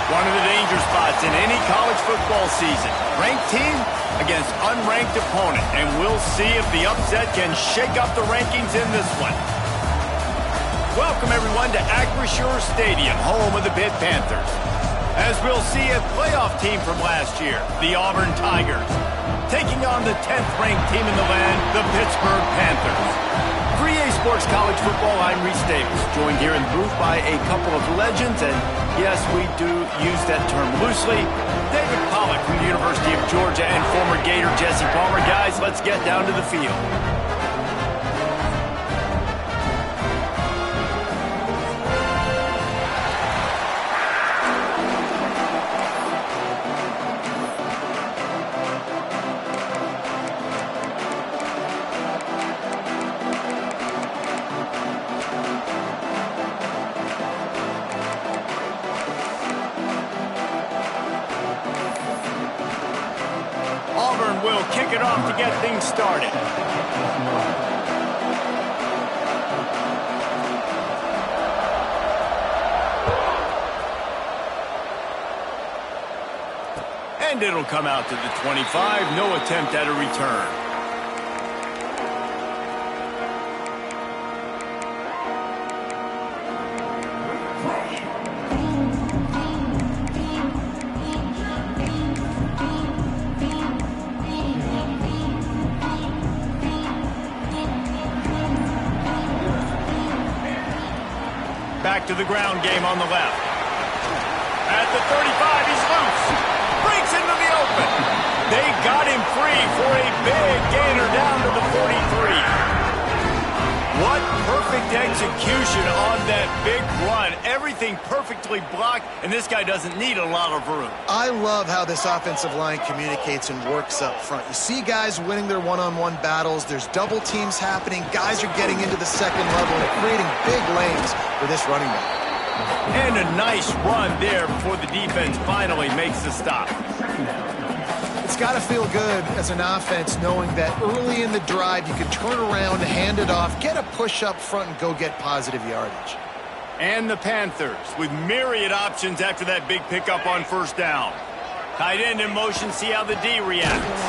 One of the danger spots in any college football season. Ranked team against unranked opponent. And we'll see if the upset can shake up the rankings in this one. Welcome, everyone, to Acrisure Stadium, home of the Pitt Panthers. As we'll see a playoff team from last year, the Auburn Tigers, taking on the 10th-ranked team in the land, the Pittsburgh Panthers. For EA Sports College Football, I'm Reese Davis, joined here in the booth by a couple of legends, and yes, we do use that term loosely. David Pollack from the University of Georgia and former Gator Jesse Palmer. Guys, let's get down to the field. Auburn will kick it off to get things started. And it'll come out to the 25. No attempt at a return. Back to the ground game on the left. At the 35, he's loose. Breaks into the open. They got him free for a big gainer down to the 43. What perfect execution on that big run. Everything perfectly blocked, and this guy doesn't need a lot of room. I love how this offensive line communicates and works up front. You see guys winning their one-on-one battles. There's double teams happening. Guys are getting into the second level and creating big lanes for this running back. And a nice run there before the defense finally makes the stop. It's got to feel good as an offense knowing that early in the drive you can turn around, hand it off, get a push up front, and go get positive yardage. And the Panthers with myriad options after that big pickup on first down. Tight end in motion, see how the D reacts.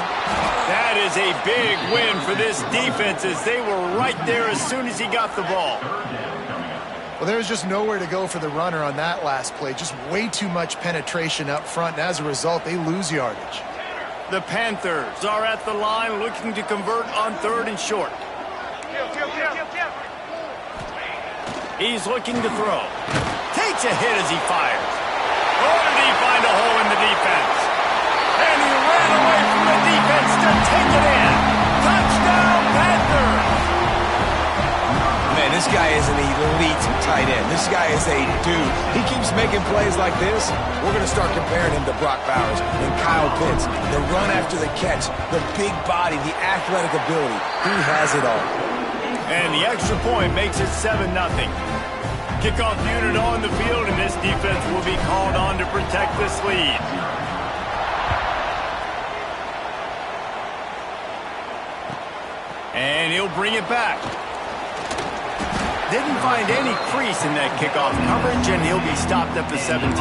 That is a big win for this defense as they were right there as soon as he got the ball. Well, there was just nowhere to go for the runner on that last play. Just way too much penetration up front, and as a result, they lose yardage. The Panthers are at the line looking to convert on 3rd and short. He's looking to throw. Takes a hit as he fires. Oh, did he find a hole in the defense? And he ran away from the defense to take it in. Touchdown, Panthers! this guy is an elite tight end. This guy is a dude. He keeps making plays like this. We're going to start comparing him to Brock Bowers and Kyle Pitts. The run after the catch, the big body, the athletic ability. He has it all. And the extra point makes it 7-0. Kickoff unit on the field, and this defense will be called on to protect this lead. And he'll bring it back. Didn't find any crease in that kickoff coverage, and he'll be stopped at the 17.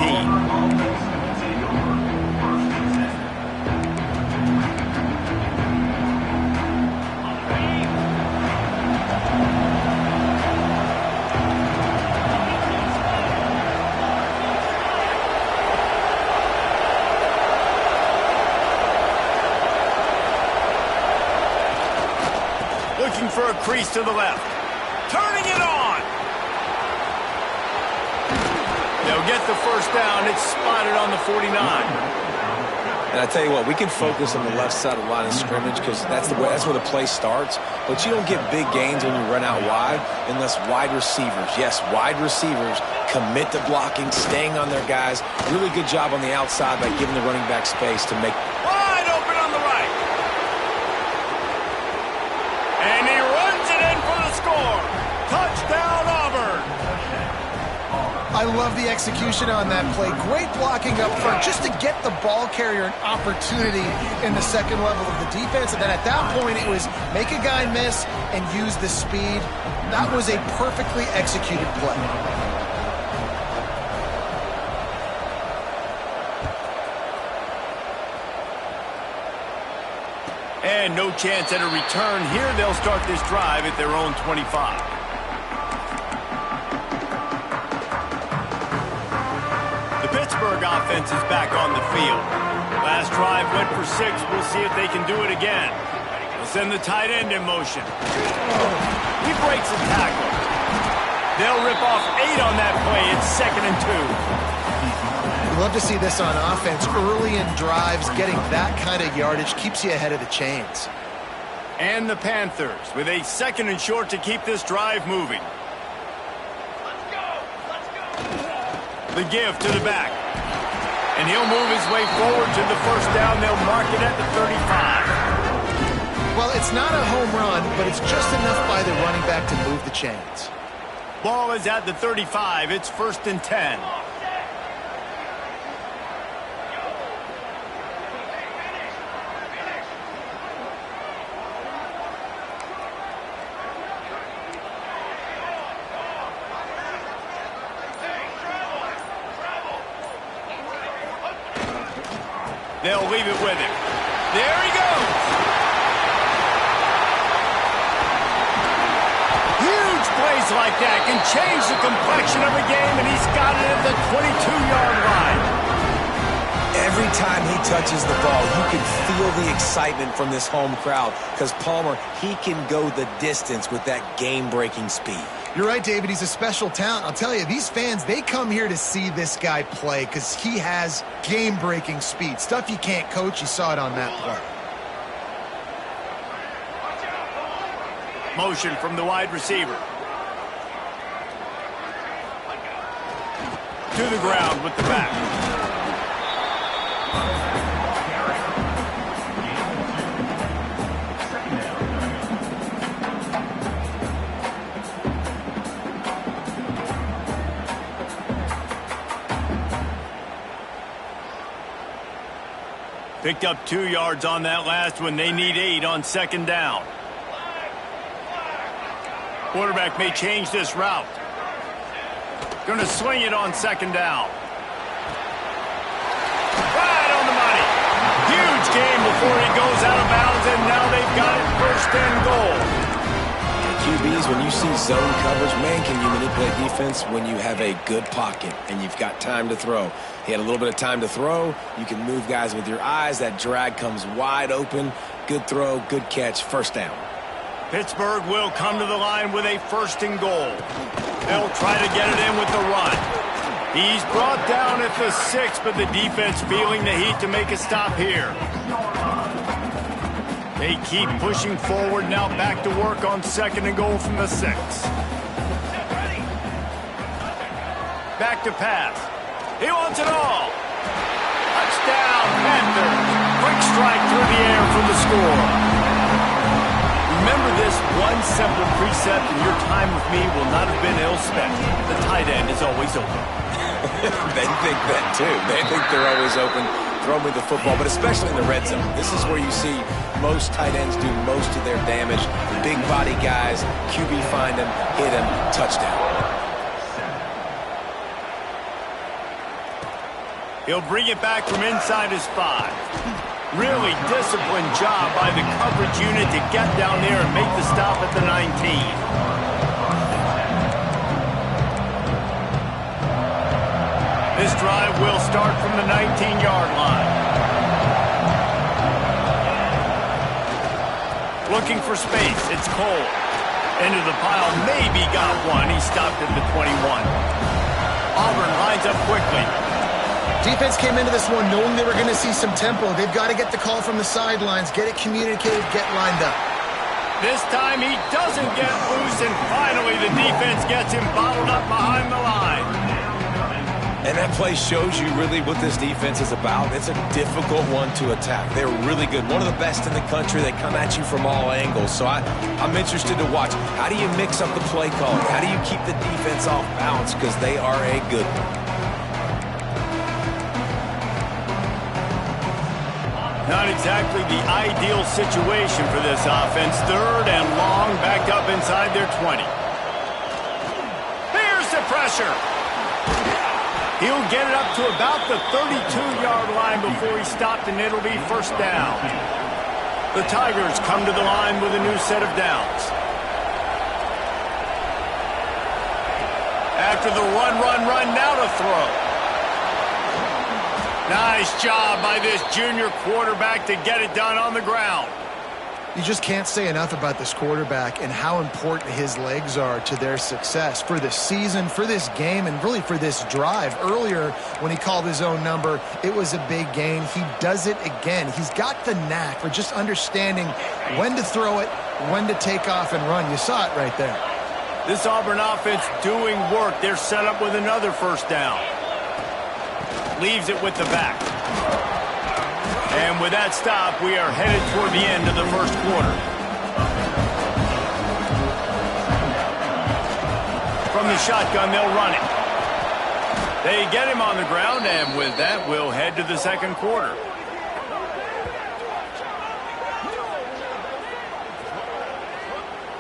Looking for a crease to the left. Turning it on. They'll get the first down. It's spotted on the 49. And I tell you what, we can focus on the left side of the line of scrimmage because that's where the play starts. But you don't get big gains when you run out wide unless wide receivers, yes, wide receivers commit to blocking, staying on their guys. Really good job on the outside by giving the running back space to make. Wide open on the right. And he runs it in for the score. Touchdown, Auburn. I love the execution on that play. Great blocking up front just to get the ball carrier an opportunity in the second level of the defense. And then at that point, it was make a guy miss and use the speed. That was a perfectly executed play. And no chance at a return here. They'll start this drive at their own 25. The Pittsburgh offense is back on the field. Last drive went for 6. We'll see if they can do it again. They'll send the tight end in motion. He breaks a tackle. They'll rip off 8 on that play. It's 2nd and 2. We love to see this on offense. Early in drives, getting that kind of yardage keeps you ahead of the chains. And the Panthers with a 2nd and short to keep this drive moving. The give to the back. And he'll move his way forward to the first down. They'll mark it at the 35. Well, it's not a home run, but it's just enough by the running back to move the chains. Ball is at the 35. It's 1st and 10. They'll leave it with him. There he goes. Huge plays like that can change the complexion of a game, and he's got it at the 22-yard line. Every time he touches the ball, you can feel the excitement from this home crowd because Palmer, he can go the distance with that game-breaking speed. You're right, David. He's a special talent. I'll tell you, these fans, they come here to see this guy play because he has game-breaking speed. Stuff you can't coach. You saw it on that play. Motion from the wide receiver. To the ground with the back. Picked up 2 yards on that last one. They need 8 on 2nd down. Quarterback may change this route. Going to swing it on 2nd down. Right on the money. Huge game before he goes out of bounds, and now they've got it 1st and goal. QBs, when you see zone coverage, man, can you manipulate defense when you have a good pocket and you've got time to throw. He had a little bit of time to throw. You can move guys with your eyes. That drag comes wide open. Good throw, good catch, 1st down. Pittsburgh will come to the line with a 1st and goal. They'll try to get it in with the run. He's brought down at the 6, but the defense feeling the heat to make a stop here. They keep pushing forward, now back to work on 2nd and goal from the 6. back to pass. He wants it all. Touchdown, Panthers. Quick strike through the air for the score. Remember this one simple precept, and your time with me will not have been ill-spent. The tight end is always open. They think that, too. They think they're always open. Throw me the football, but especially in the red zone. This is where you see most tight ends do most of their damage. Big body guys, QB find them, hit them, touchdown. He'll bring it back from inside his 5. Really disciplined job by the coverage unit to get down there and make the stop at the 19. This drive will start from the 19-yard line. Looking for space. It's Cole. Into the pile. Maybe got one. He stopped at the 21. Auburn lines up quickly. Defense came into this one knowing they were going to see some tempo. They've got to get the call from the sidelines, get it communicated, get lined up. This time he doesn't get loose, and finally the defense gets him bottled up behind the line. And that play shows you really what this defense is about. It's a difficult one to attack. They're really good. One of the best in the country. They come at you from all angles. So I'm interested to watch. How do you mix up the play calling? How do you keep the defense off balance? Because they are a good one. Not exactly the ideal situation for this offense. 3rd and long, backed up inside their 20. Here's the pressure. He'll get it up to about the 32-yard line before he stopped, and it'll be first down. The Tigers come to the line with a new set of downs. After the run, now to throw. Nice job by this junior quarterback to get it done on the ground. You just can't say enough about this quarterback and how important his legs are to their success for this season, for this game, and really for this drive. Earlier, when he called his own number, it was a big gain. He does it again. He's got the knack for just understanding when to throw it, when to take off and run. You saw it right there. This Auburn offense doing work. They're set up with another first down. Leaves it with the back. And with that stop, we are headed toward the end of the first quarter. From the shotgun, they'll run it. They get him on the ground, and with that, we'll head to the second quarter.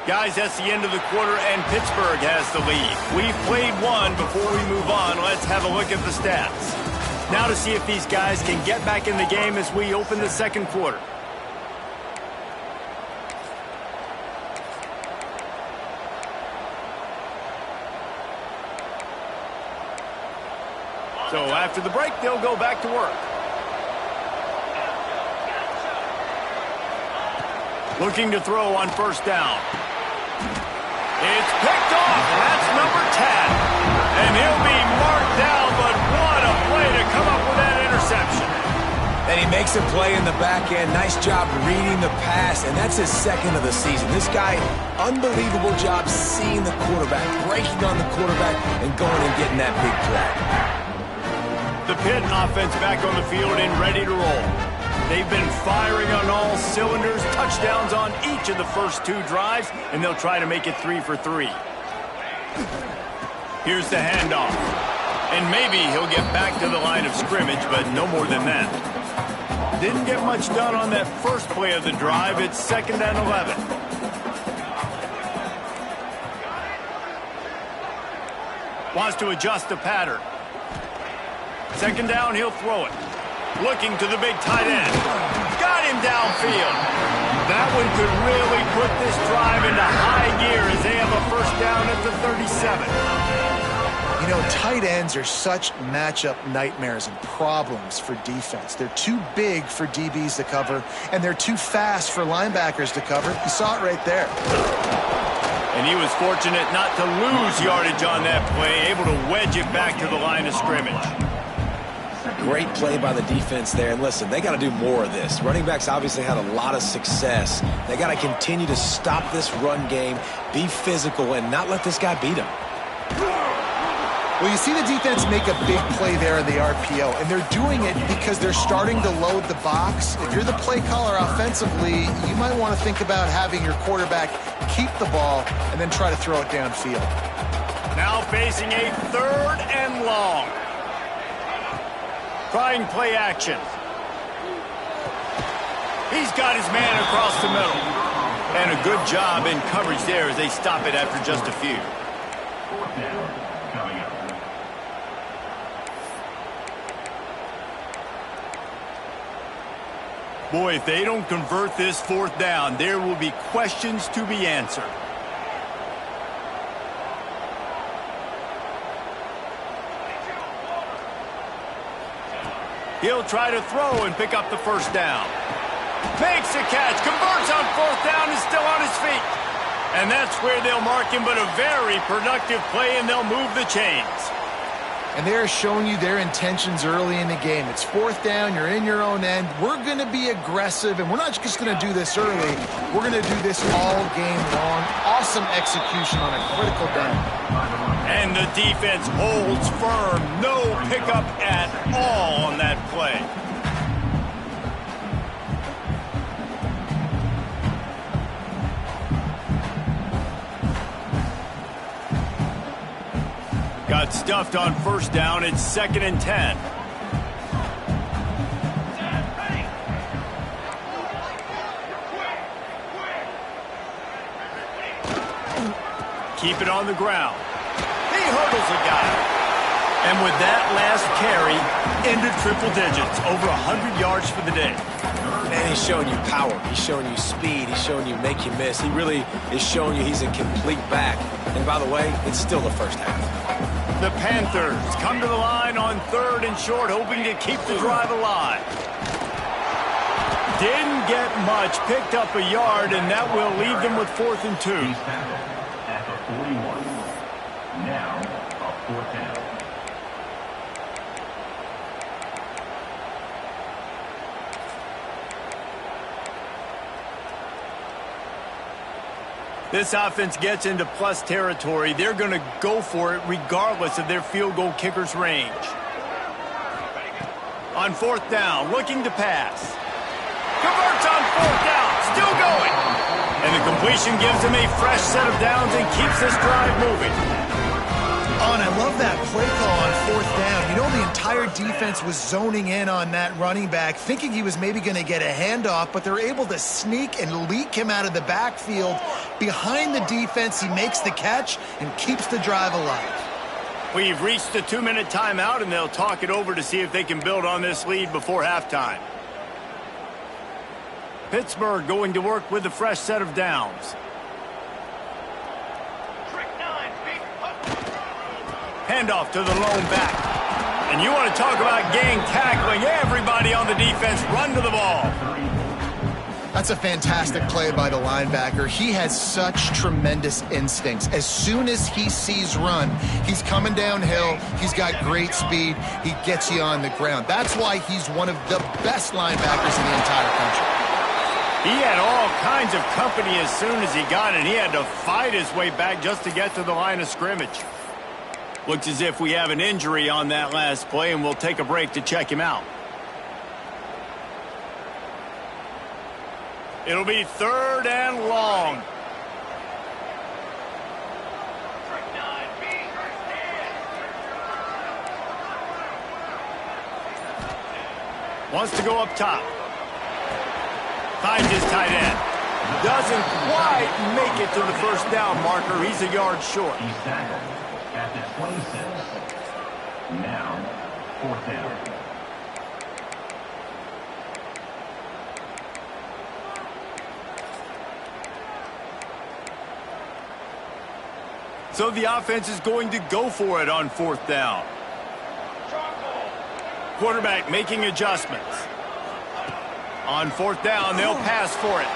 Guys, that's the end of the quarter, and Pittsburgh has the lead. We've played one. Before we move on, let's have a look at the stats. Now to see if these guys can get back in the game as we open the second quarter. So after the break, they'll go back to work. Looking to throw on first down. It's picked off. That's number 10. And he'll be marked down, but what a play to come up with that interception. And he makes a play in the back end. Nice job reading the pass, and that's his 2nd of the season. This guy, unbelievable job seeing the quarterback, breaking on the quarterback, and going and getting that big play. The Pitt offense back on the field and ready to roll. They've been firing on all cylinders, touchdowns on each of the first 2 drives, and they'll try to make it 3 for 3. Here's the handoff. And maybe he'll get back to the line of scrimmage, but no more than that. Didn't get much done on that first play of the drive. It's 2nd and 11. Wants to adjust the pattern. 2nd down, he'll throw it. Looking to the big tight end. Got him downfield. That one could really put this drive into high gear as they have a first down at the 37. You know, tight ends are such matchup nightmares and problems for defense. They're too big for DBs to cover, and they're too fast for linebackers to cover. You saw it right there. And he was fortunate not to lose yardage on that play, able to wedge it back to the line of scrimmage. Great play by the defense there. And listen, they got to do more of this. Running backs obviously had a lot of success. They got to continue to stop this run game, be physical, and not let this guy beat them. Well, you see the defense make a big play there in the RPO, and they're doing it because they're starting to load the box. If you're the play caller offensively, you might want to think about having your quarterback keep the ball and then try to throw it downfield. Now facing a 3rd and long. Trying play action. He's got his man across the middle. And a good job in coverage there as they stop it after just a few. Boy, if they don't convert this 4th down, there will be questions to be answered. He'll try to throw and pick up the 1st down. Makes the catch, converts on 4th down, and still on his feet. And that's where they'll mark him, but a very productive play, and they'll move the chains. And they're showing you their intentions early in the game. It's 4th down, you're in your own end. We're going to be aggressive, and we're not just going to do this early. We're going to do this all game long. Awesome execution on a critical down. And the defense holds firm. No pickup at all on that play. Got stuffed on 1st down. It's 2nd and 10. Keep it on the ground. He hurdles a guy. And with that last carry, into triple digits. Over 100 yards for the day. Man, he's showing you power. He's showing you speed. He's showing you make you miss. He really is showing you he's a complete back. And by the way, it's still the 1st half. The Panthers come to the line on 3rd and short, hoping to keep the drive alive. Didn't get much, picked up a yard, and that will leave them with 4th and 2. At the 41. Now, a 4th down. This offense gets into plus territory. They're going to go for it regardless of their field goal kicker's range. On 4th down, looking to pass. Converts on 4th down, still going. And the completion gives him a fresh set of downs and keeps this drive moving. Oh, and I love that play call on 4th down. You know, the entire defense was zoning in on that running back, thinking he was maybe going to get a handoff, but they're able to sneak and leak him out of the backfield. Behind the defense, he makes the catch and keeps the drive alive. We've reached the 2-minute timeout, and they'll talk it over to see if they can build on this lead before halftime. Pittsburgh going to work with a fresh set of downs. Handoff to the lone back. And you want to talk about gang tackling. Everybody on the defense run to the ball. That's a fantastic play by the linebacker. He has such tremendous instincts. As soon as he sees run, he's coming downhill. He's got great speed. He gets you on the ground. That's why he's one of the best linebackers in the entire country. He had all kinds of company as soon as he got it. He had to fight his way back just to get to the line of scrimmage. Looks as if we have an injury on that last play, and we'll take a break to check him out. It'll be 3rd and long. Wants to go up top. Finds his tight end. Doesn't quite make it to the 1st down marker. He's a yard short. He's tackled at the 26. Now, 4th down. So the offense is going to go for it on 4th down. Quarterback making adjustments. On 4th down, they'll pass for it.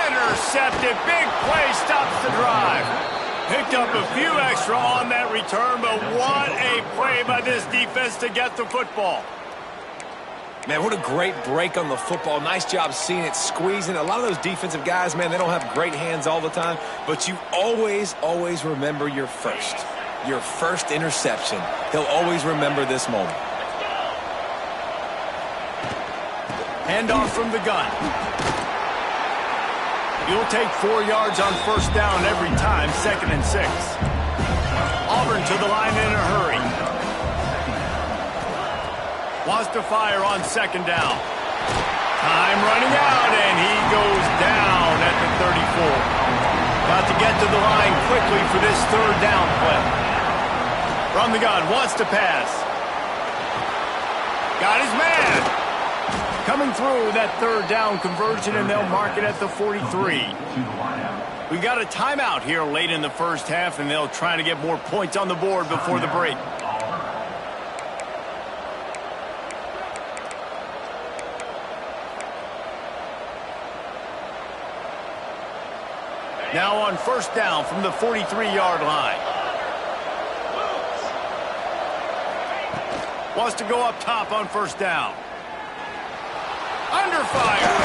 Intercepted. Big play stops the drive. Picked up a few extra on that return, but what a play by this defense to get the football. Man, what a great break on the football. Nice job seeing it, squeezing. A lot of those defensive guys, man, they don't have great hands all the time, but you always remember your first. your first interception. He'll always remember this moment. Handoff from the gun. You'll take 4 yards on first down every time, 2nd and 6. Auburn to the line in a hurry. Wants to fire on 2nd down. Time running out, and he goes down at the 34. Got to get to the line quickly for this 3rd down play. From the gun, wants to pass. Got his man. Coming through that 3rd down conversion, and they'll mark it at the 43. We've got a timeout here late in the first half, and they'll try to get more points on the board before the break. Now on first down from the 43-yard line. Wants to go up top on first down. Under fire.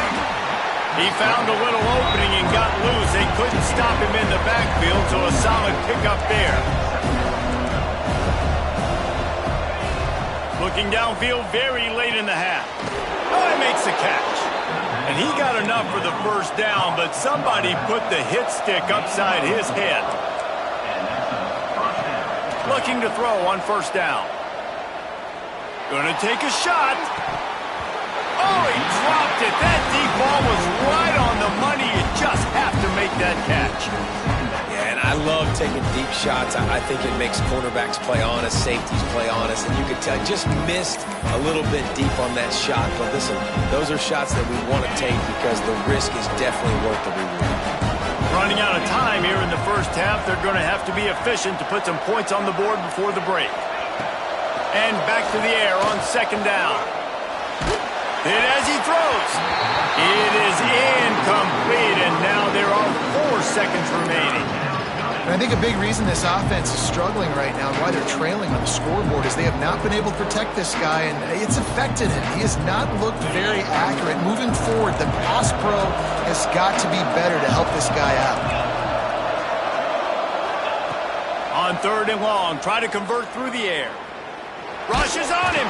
He found a little opening and got loose. They couldn't stop him in the backfield, so a solid pickup there. Looking downfield very late in the half. Oh, he makes the catch. And he got enough for the first down, but somebody put the hit stick upside his head. Looking to throw on first down. Gonna take a shot. Oh, he dropped it. That deep ball was right on the money. You just have to make that catch. Yeah, and I love taking deep shots. I think it makes cornerbacks play honest, safeties play honest, and you could tell just missed a little bit deep on that shot. But listen, those are shots that we want to take because the risk is definitely worth the reward. Running out of time here in the first half. They're going to have to be efficient to put some points on the board before the break. And back to the air on 2nd down. Hit as he throws. It is incomplete, and now there are 4 seconds remaining. And I think a big reason this offense is struggling right now and why they're trailing on the scoreboard is they have not been able to protect this guy, and it's affected him. He has not looked very accurate. Moving forward, the pass pro has got to be better to help this guy out. On 3rd and long, try to convert through the air. Rushes on him.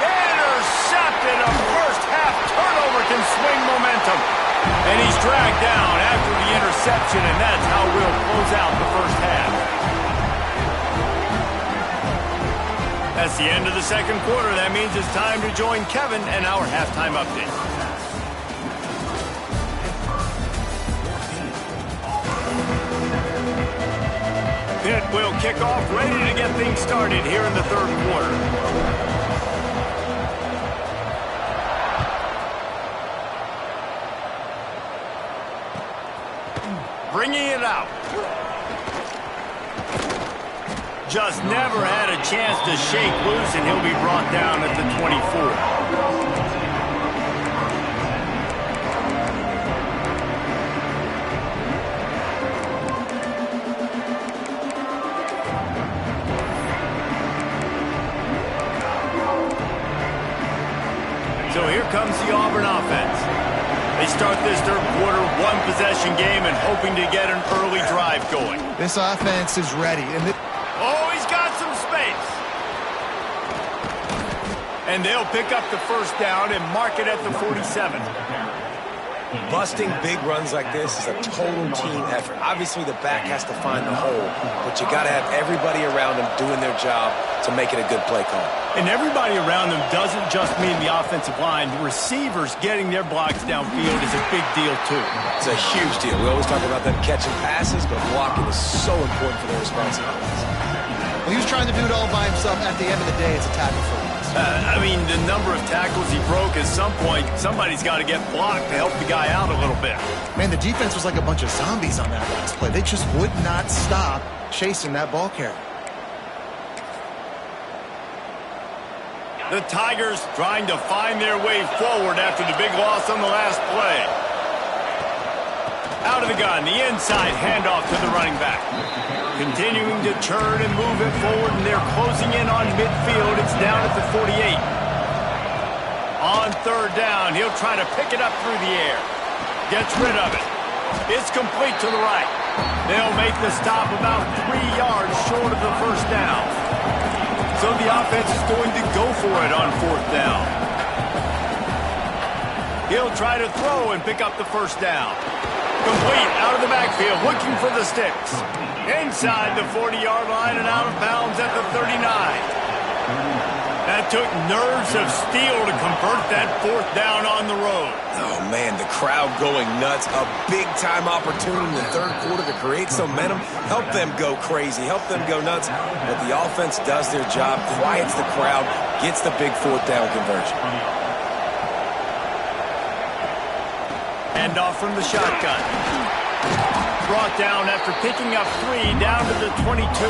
Intercepted. A first half turnover can swing momentum. And he's dragged down after the interception, and that's how we'll close out the first half. That's the end of the 2nd quarter. That means it's time to join Kevin and our halftime update. Pitt will kick off, ready to get things started here in the 3rd quarter. Bringing it out. Just never had a chance to shake loose, and he'll be brought down at the 24. So here comes the Auburn offense. They start this 3rd quarter, 1-possession game, and hoping to get an early drive going. This offense is ready. Oh, he's got some space. And they'll pick up the first down and mark it at the 47. Busting big runs like this is a total team effort. Obviously, the back has to find the hole, but you got to have everybody around them doing their job to make it a good play call. And everybody around them doesn't just mean the offensive line. The receivers getting their blocks downfield is a big deal, too. It's a huge deal. We always talk about them catching passes, but blocking is so important for their responsibilities. Well, he was trying to do it all by himself. At the end of the day, it's a tackle for loss. I mean, the number of tackles he broke, at some point, somebody's got to get blocked to help the guy out a little bit. Man, the defense was like a bunch of zombies on that last play. They just would not stop chasing that ball carrier. The Tigers trying to find their way forward after the big loss on the last play. Out of the gun, the inside handoff to the running back. Continuing to turn and move it forward, and they're closing in on midfield. It's down at the 48. On 3rd down, he'll try to pick it up through the air. Gets rid of it. It's complete to the right. They'll make the stop about 3 yards short of the first down. So the offense is going to go for it on 4th down. He'll try to throw and pick up the first down. Complete out of the backfield, looking for the sticks. Inside the 40-yard line and out of bounds at the 39. That took nerves of steel to convert that 4th down on the road. Oh, man, the crowd going nuts. A big-time opportunity in the 3rd quarter to create some momentum. Help them go crazy. Help them go nuts. But the offense does their job, quiets the crowd, gets the big 4th down conversion. Hand off from the shotgun. Brought down after picking up 3 down to the 22.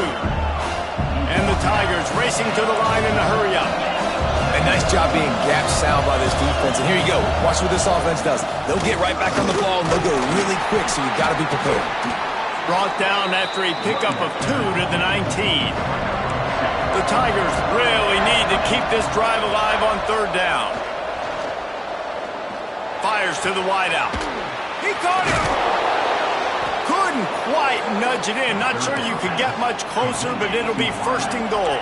And the Tigers racing to the line in a hurry-up. A nice job being gap sound by this defense. And here you go. Watch what this offense does. They'll get right back on the ball, and they'll go really quick, so you've got to be prepared. Brought down after a pickup of 2 to the 19. The Tigers really need to keep this drive alive on 3rd down. Fires to the wideout. He caught it! Couldn't quite nudge it in. Not sure you could get much closer, but it'll be 1st and goal.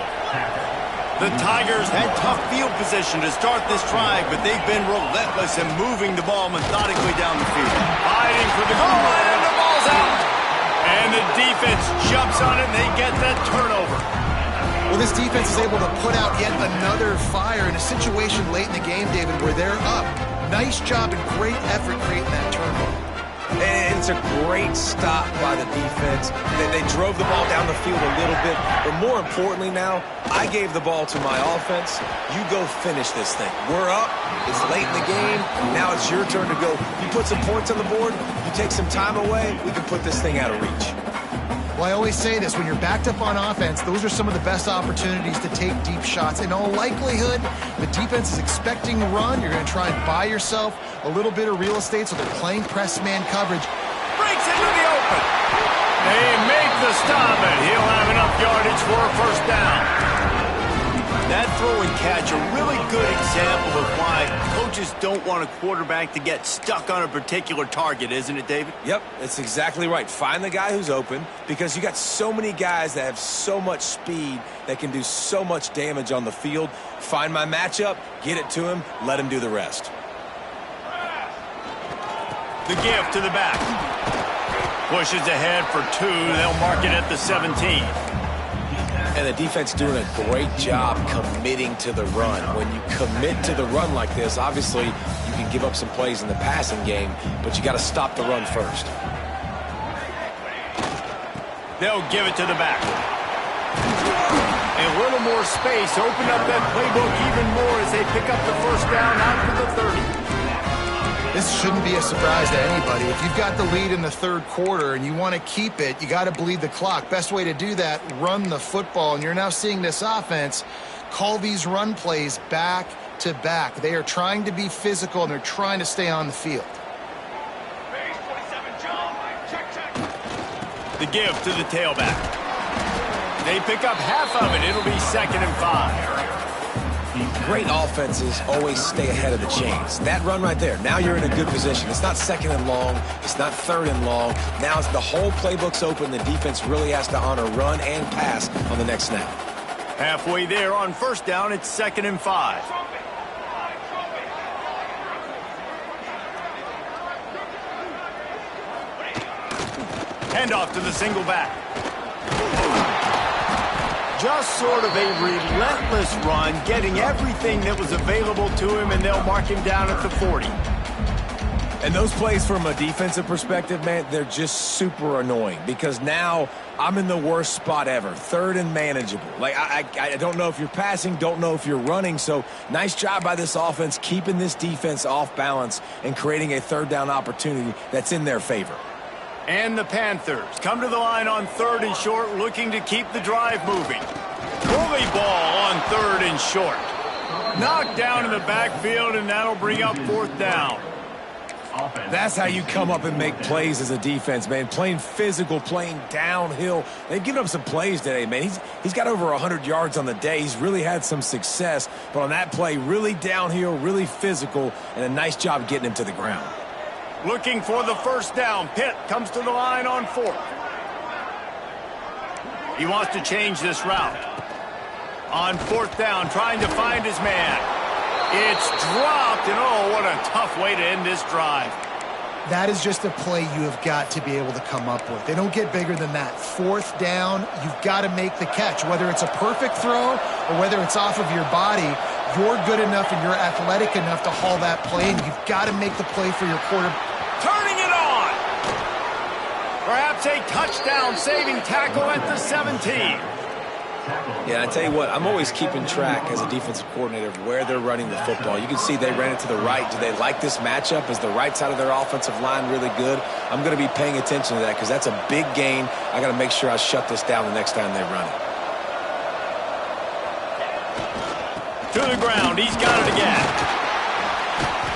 The Tigers had tough field position to start this drive, but they've been relentless in moving the ball methodically down the field. Fighting for the goal line, and the ball's out. And the defense jumps on it, and they get that turnover. Well, this defense is able to put out yet another fire in a situation late in the game, David, where they're up. Nice job and great effort creating that turnover. And it's a great stop by the defense. They drove the ball down the field a little bit, but more importantly now, I gave the ball to my offense. You go finish this thing. We're up. It's late in the game. Now it's your turn to go. You put some points on the board. You take some time away. We can put this thing out of reach. Well, I always say this, when you're backed up on offense, those are some of the best opportunities to take deep shots. In all likelihood, the defense is expecting a run. You're going to try and buy yourself a little bit of real estate, so they're playing press man coverage. Breaks into the open. They make the stop, and he'll have enough yardage for a 1st down. That throw and catch, a really good example of why coaches don't want a quarterback to get stuck on a particular target, isn't it, David? Yep, that's exactly right. Find the guy who's open, because you got so many guys that have so much speed that can do so much damage on the field. Find my matchup, get it to him, let him do the rest. The give to the back. Pushes ahead for 2. They'll mark it at the 17. And the defense doing a great job committing to the run. When you commit to the run like this, obviously you can give up some plays in the passing game, but you got to stop the run first. They'll give it to the back. A little more space, open up that playbook even more as they pick up the 1st down out to the 30. This shouldn't be a surprise to anybody. If you've got the lead in the 3rd quarter and you want to keep it, you got to bleed the clock. Best way to do that, run the football. And you're now seeing this offense call these run plays back to back. They are trying to be physical, and they're trying to stay on the field. The give to the tailback. They pick up half of it. It'll be 2nd and 5. Great offenses always stay ahead of the chains. That run right there, now you're in a good position. It's not 2nd and long. It's not 3rd and long. Now it's the whole playbook's open. The defense really has to honor run and pass on the next snap. Halfway there on 1st down, it's 2nd and 5. Handoff to the single back. Just sort of a relentless run, getting everything that was available to him, and they'll mark him down at the 40. And those plays from a defensive perspective, man, they're just super annoying, because now I'm in the worst spot ever, 3rd and manageable. Like, I don't know if you're passing, don't know if you're running, so nice job by this offense keeping this defense off balance and creating a 3rd down opportunity that's in their favor. And the Panthers come to the line on 3rd and short, looking to keep the drive moving. Bully ball on 3rd and short. Knocked down in the backfield, and that'll bring up 4th down. That's how you come up and make plays as a defense, man. Playing physical, playing downhill. They've given up some plays today, man. He's got over 100 yards on the day. He's really had some success. But on that play, really downhill, really physical, and a nice job getting him to the ground. Looking for the first down. Pitt comes to the line on 4th. He wants to change this route. On 4th down, trying to find his man. It's dropped, and oh, what a tough way to end this drive. That is just a play you have got to be able to come up with. They don't get bigger than that. 4th down, you've got to make the catch. Whether it's a perfect throw or whether it's off of your body, you're good enough and you're athletic enough to haul that play, and you've got to make the play for your quarterback. Turning it on! Perhaps a touchdown-saving tackle at the 17. Yeah, I tell you what, I'm always keeping track as a defensive coordinator of where they're running the football. You can see they ran it to the right. Do they like this matchup? Is the right side of their offensive line really good? I'm going to be paying attention to that because that's a big gain. I got to make sure I shut this down the next time they run it. To the ground. He's got it again.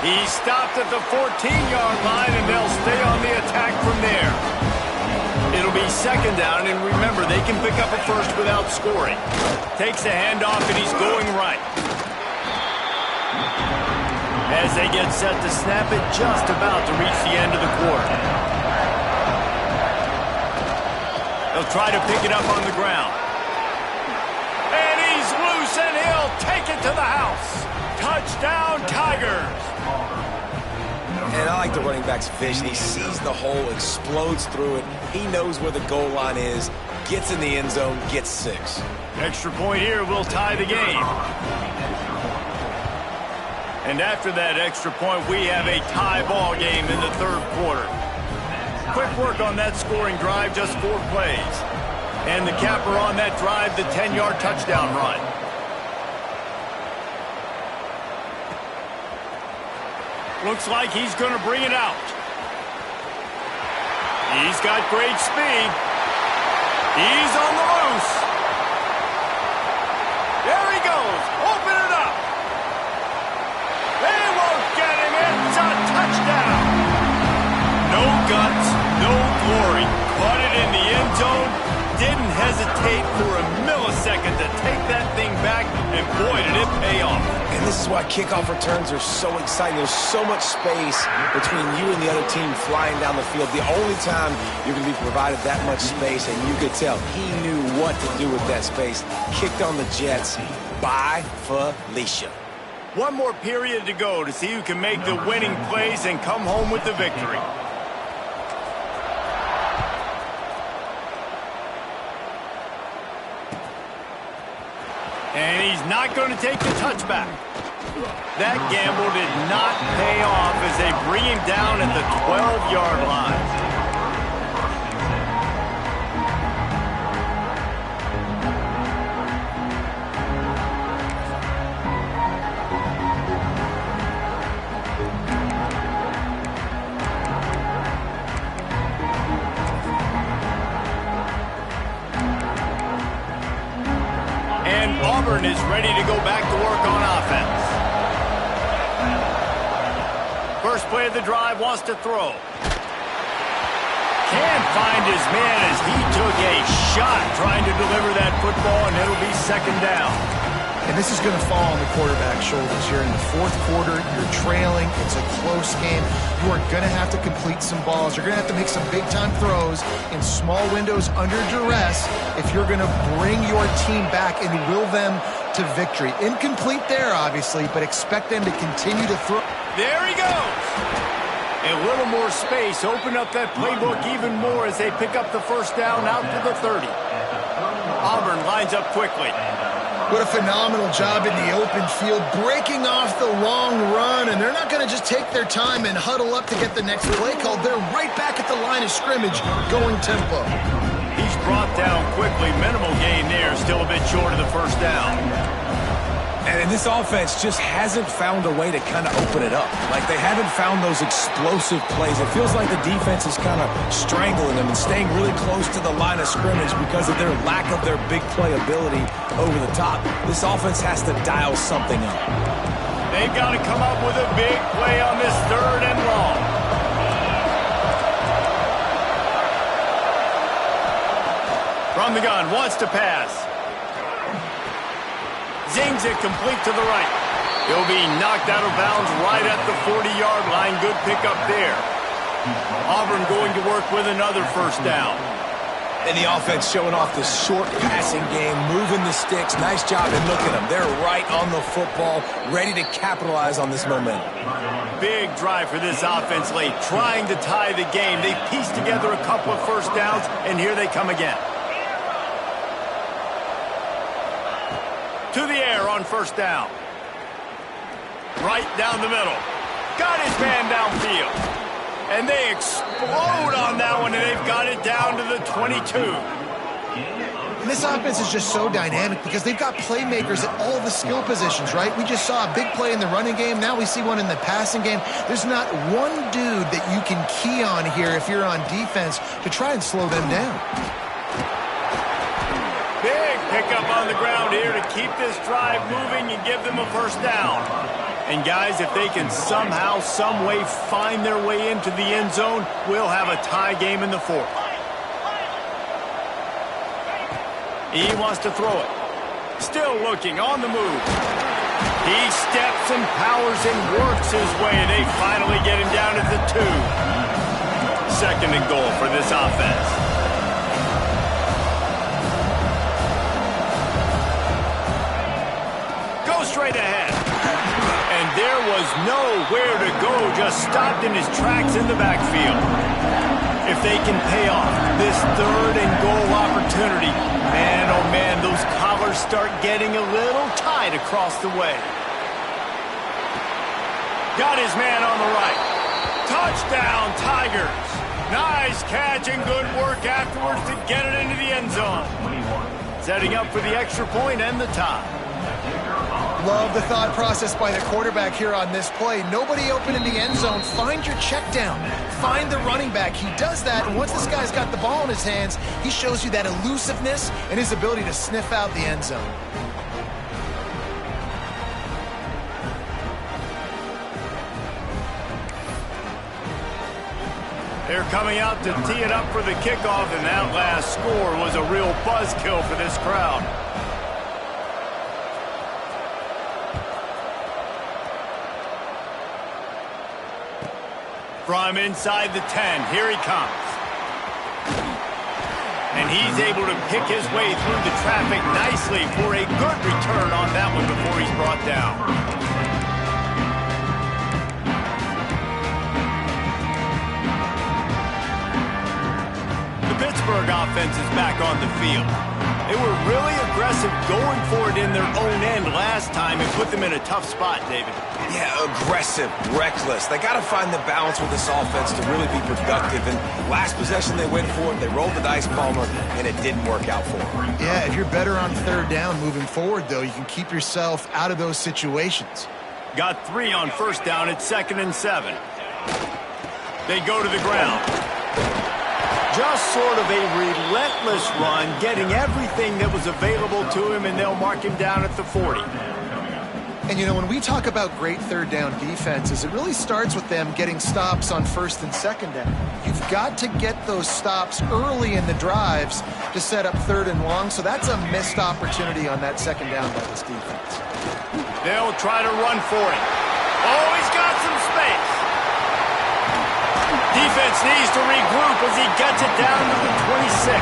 He stopped at the 14-yard line, and they'll stay on the attack from there. It'll be 2nd down, and remember, they can pick up a first without scoring. Takes the handoff, and he's going right. As they get set to snap it, just about to reach the end of the quarter. They'll try to pick it up on the ground. And he's loose, and he'll take it to the house. Touchdown, Tigers! And I like the running back's vision. He sees the hole, explodes through it. He knows where the goal line is, gets in the end zone, gets 6. Extra point here will tie the game. And after that extra point, we have a tie ball game in the 3rd quarter. Quick work on that scoring drive, just 4 plays. And the capper on that drive, the 10-yard touchdown run. Looks like he's going to bring it out. He's got great speed. He's on the loose. There he goes. Open it up. They won't get him. It's a touchdown. No guts, no glory. Caught it in the end zone. Didn't hesitate for a millisecond to take that thing back, and boy, did it pay off. And this is why kickoff returns are so exciting. There's so much space between you and the other team flying down the field. The only time you're going to be provided that much space, and you could tell he knew what to do with that space. Kicked on the Jets. Bye, Felicia. One more period to go to see who can make the winning plays and come home with the victory. And he's not going to take the touchback. That gamble did not pay off as they bring him down at the 12-yard line. Auburn is ready to go back to work on offense. First play of the drive, wants to throw. Can't find his man as he took a shot trying to deliver that football, and it'll be 2nd down. And this is going to fall on the quarterback's shoulders here in the 4th quarter. You're trailing. It's a close game. You are going to have to complete some balls. You're going to have to make some big-time throws in small windows under duress if you're going to bring your team back and will them to victory. Incomplete there, obviously, but expect them to continue to throw. There he goes. A little more space. Open up that playbook even more as they pick up the first down out to the 30. Auburn lines up quickly. What a phenomenal job in the open field, breaking off the long run, and they're not going to just take their time and huddle up to get the next play called. They're right back at the line of scrimmage, going tempo. He's brought down quickly. Minimal gain there, still a bit short of the first down. And this offense just hasn't found a way to kind of open it up. Like, they haven't found those explosive plays. It feels like the defense is kind of strangling them and staying really close to the line of scrimmage because of their lack of their big play ability over the top. This offense has to dial something up. They've got to come up with a big play on this 3rd and long. From the gun, wants to pass. Zings it complete to the right. He'll be knocked out of bounds right at the 40-yard line. Good pickup there. Auburn going to work with another first down. And the offense showing off the short passing game, moving the sticks. Nice job, and look at them. They're right on the football, ready to capitalize on this momentum. Big drive for this offense late, trying to tie the game. They pieced together a couple of first downs, and here they come again. To the air on first down. Right down the middle. Got his man downfield. And they explode on that one, and they've got it down to the 22. And this offense is just so dynamic because they've got playmakers at all the skill positions, right? We just saw a big play in the running game. Now we see one in the passing game. There's not one dude that you can key on here if you're on defense to try and slow them down. Big pickup on the ground here to keep this drive moving and give them a first down. And guys, if they can somehow, some way find their way into the end zone, we'll have a tie game in the fourth. He wants to throw it. Still looking on the move. He steps and powers and works his way. They finally get him down at the 2. Second and goal for this offense. Go straight ahead. And there was nowhere to go, just stopped in his tracks in the backfield. If they can pay off this third and goal opportunity, man, oh man, those collars start getting a little tight across the way. Got his man on the right. Touchdown, Tigers. Nice catch and good work afterwards to get it into the end zone. Setting up for the extra point and the tie. Love the thought process by the quarterback here on this play. Nobody open in the end zone. Find your check down. Find the running back. He does that, and once this guy's got the ball in his hands, he shows you that elusiveness and his ability to sniff out the end zone. They're coming out to tee it up for the kickoff, and that last score was a real buzzkill for this crowd. From inside the 10, here he comes. And he's able to pick his way through the traffic nicely for a good return on that one before he's brought down. The Pittsburgh offense is back on the field. They were really aggressive going for it in their own end last time and put them in a tough spot, David. Yeah, aggressive, reckless. They got to find the balance with this offense to really be productive. And last possession they went for it, they rolled the dice, Palmer, and it didn't work out for them. Yeah, if you're better on third down moving forward, though, you can keep yourself out of those situations. Got 3 on first down at 2nd and 7. They go to the ground. Just sort of a relentless run, getting everything that was available to him, and they'll mark him down at the 40. And, you know, when we talk about great third down defenses, it really starts with them getting stops on first and second down. You've got to get those stops early in the drives to set up third and long, so that's a missed opportunity on that second down by this defense. They'll try to run for it. Oh, he's got some space. Defense needs to regroup as he gets it down to the 26.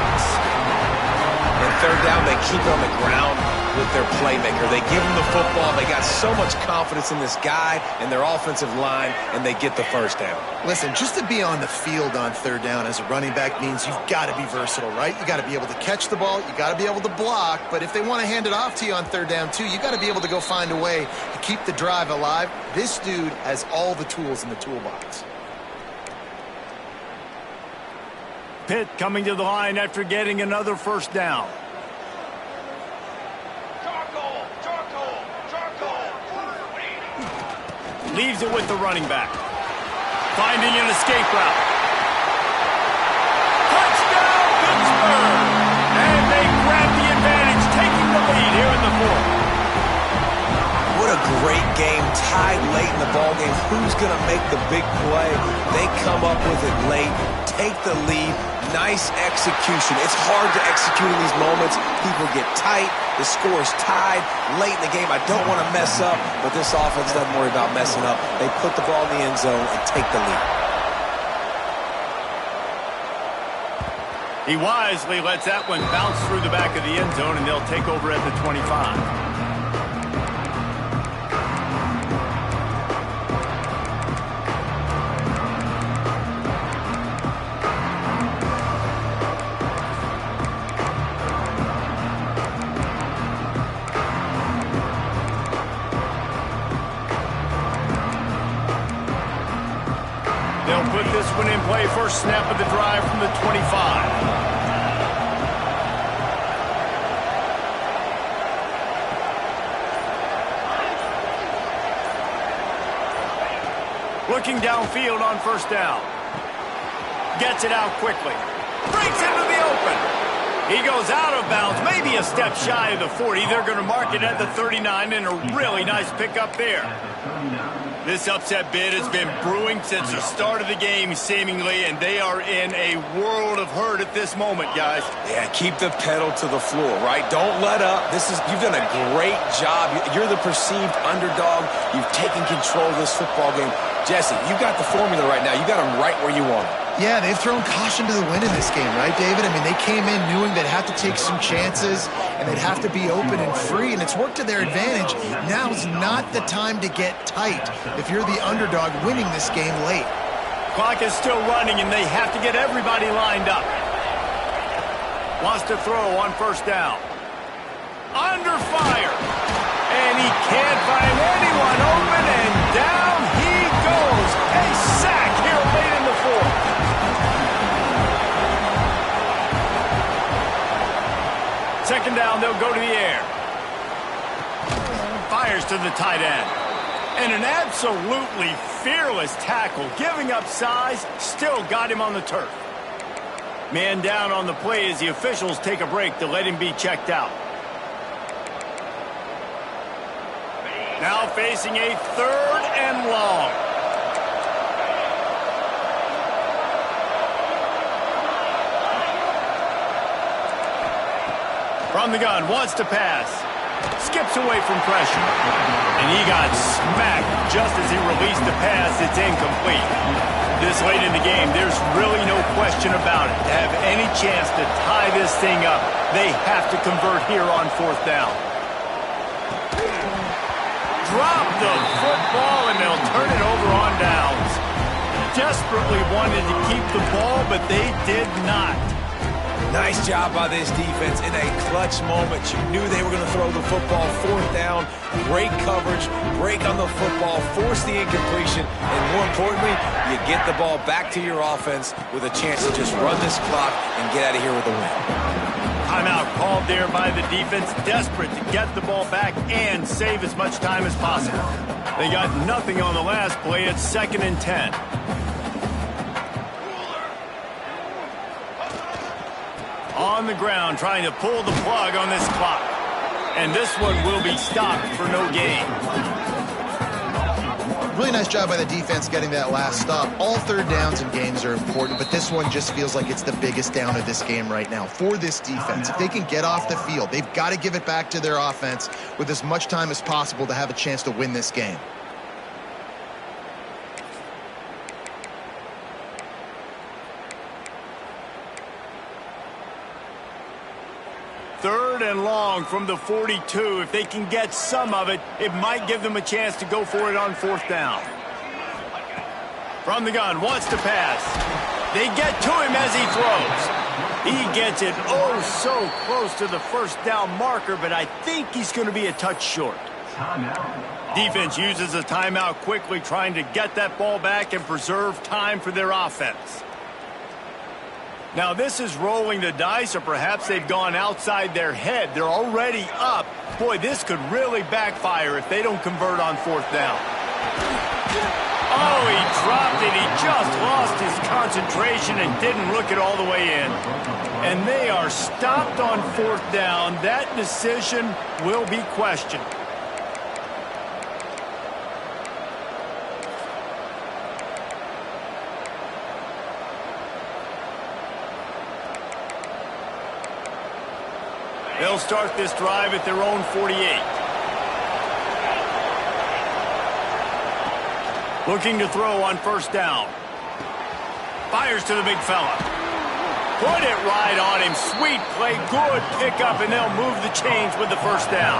And third down, they keep it on the ground with their playmaker. They give him the football. They got so much confidence in this guy and their offensive line, and they get the first down. Listen, just to be on the field on third down as a running back means you've got to be versatile, right? You got to be able to catch the ball. You got to be able to block. But if they want to hand it off to you on third down, too, you got to be able to go find a way to keep the drive alive. This dude has all the tools in the toolbox. Pitt coming to the line after getting another first down. Leaves it with the running back. Finding an escape route. Touchdown, Pittsburgh! And they grab the advantage, taking the lead here in the fourth. What a great game, tied late in the ballgame. Who's going to make the big play? They come up with it late, take the lead. Nice execution. It's hard to execute in these moments. People get tight. The score is tied late in the game. I don't want to mess up, but this offense doesn't worry about messing up. They put the ball in the end zone and take the lead. He wisely lets that one bounce through the back of the end zone, and they'll take over at the 25. They'll put this one in play. First snap of the drive from the 25. Looking downfield on first down. Gets it out quickly. Breaks into the open. He goes out of bounds, maybe a step shy of the 40. They're going to mark it at the 39, and a really nice pickup there. This upset bid has been brewing since the start of the game, seemingly, and they are in a world of hurt at this moment, guys. Yeah, keep the pedal to the floor, right? Don't let up. You've done a great job. You're the perceived underdog. You've taken control of this football game. Jesse, you got the formula right now. You got them right where you want them. Yeah, they've thrown caution to the wind in this game, right, David? I mean, they came in knowing they'd have to take some chances and they'd have to be open and free, and it's worked to their advantage. Now's not the time to get tight if you're the underdog winning this game late. Clock is still running, and they have to get everybody lined up. Wants to throw on first down. Under fire. And he can't find anyone open, and down he goes. A sack here late in the fourth. Second down, they'll go to the air. Fires to the tight end. And an absolutely fearless tackle, giving up size, still got him on the turf. Man down on the play as the officials take a break to let him be checked out. Now facing a third and long. From the gun, wants to pass. Skips away from pressure. And he got smacked just as he released the pass. It's incomplete. This late in the game, there's really no question about it. To have any chance to tie this thing up, they have to convert here on fourth down. Drop the football, and they'll turn it over on downs. Desperately wanted to keep the ball, but they did not. Nice job by this defense in a clutch moment. You knew they were going to throw the football. Fourth down, great coverage, break on the football, force the incompletion, and more importantly, you get the ball back to your offense with a chance to just run this clock and get out of here with a win. Timeout called there by the defense, desperate to get the ball back and save as much time as possible. They got nothing on the last play. It's 2nd and 10. On the ground, trying to pull the plug on this clock. And this one will be stopped for no gain. Really nice job by the defense getting that last stop. All third downs in games are important, but this one just feels like it's the biggest down of this game right now for this defense. If they can get off the field, they've got to give it back to their offense with as much time as possible to have a chance to win this game. Third and long from the 42. If they can get some of it, it might give them a chance to go for it on fourth down. From the gun, wants to pass. They get to him as he throws. He gets it oh so close to the first down marker, but I think he's going to be a touch short. Defense uses a timeout quickly, trying to get that ball back and preserve time for their offense. Now this is rolling the dice, or perhaps they've gone outside their head. They're already up. Boy, this could really backfire if they don't convert on fourth down. Oh, he dropped it. He just lost his concentration and didn't look it all the way in. And they are stopped on fourth down. That decision will be questioned. They'll start this drive at their own 48. Looking to throw on first down. Fires to the big fella. Put it right on him. Sweet play, good pickup, and they'll move the chains with the first down.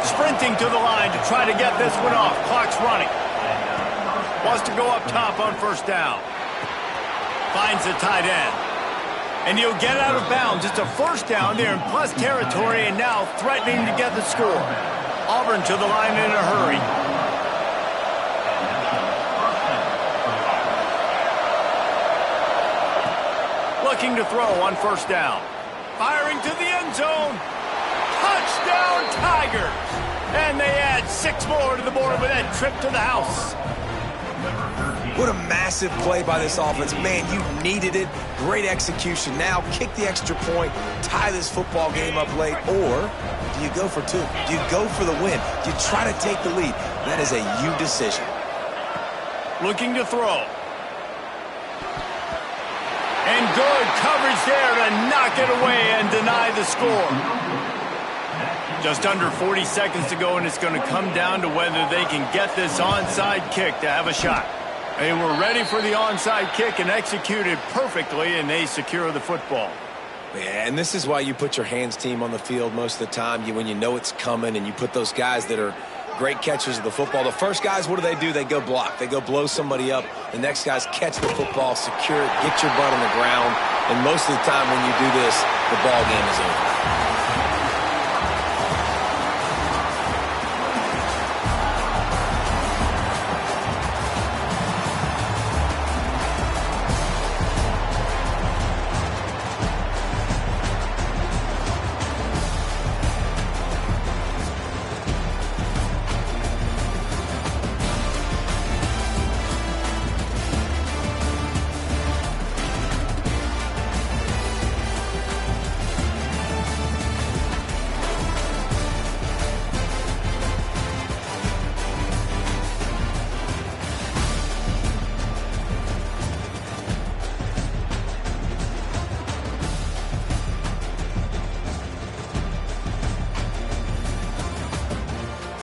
Sprinting to the line to try to get this one off. Clock's running. Wants to go up top on first down. Finds the tight end. And he'll get out of bounds. It's a first down there in plus territory, and now threatening to get the score. Auburn to the line in a hurry. Looking to throw on first down. Firing to the end zone. Touchdown, Tigers! And they add 6 more to the board with that trip to the house. What a massive play by this offense. Man, you needed it. Great execution. Now kick the extra point, tie this football game up late, or do you go for 2? Do you go for the win? Do you try to take the lead? That is a you decision. Looking to throw. And good coverage there to knock it away and deny the score. Just under 40 seconds to go, and it's going to come down to whether they can get this onside kick to have a shot. They were ready for the onside kick and executed perfectly, and they secure the football. Yeah, and this is why you put your hands team on the field most of the time. When you know it's coming, and you put those guys that are great catchers of the football. The first guys, what do? They go block. They go blow somebody up. The next guys catch the football, secure it, get your butt on the ground. And most of the time when you do this, the ball game is over.